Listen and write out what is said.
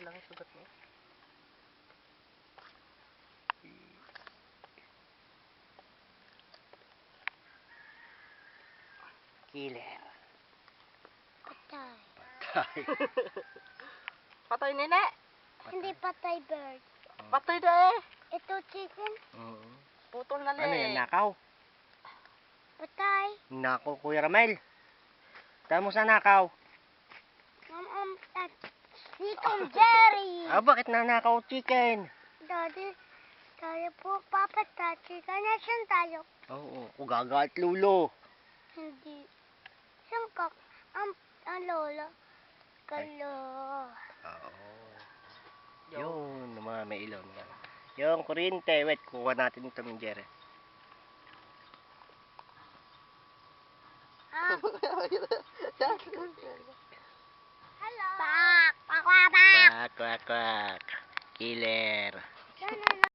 lang yung sugat mo. Killer. Patay. Patay. Patay nene. Hindi patay bird. Patay na eh. Ito chicken. Oo. Putol na Ano yan, eh. nakaw? Patay. Nakaw, Kuya Ramel. Tama mo sa nakaw. Si Tom Jerry. Bakit nanakaw chicken? Daddy, tayo po papatay. Chicken na saan tayo? Oo, kugaga at lulo. Hindi. Saan ka? Ang lola. Kalo. Oo. Yun, mga may ilaw na. Yung kuryente, wait, kuha natin ito ng Jerry. Hello. Pak. Pak. Pak. Quack, quack, quack. Killer.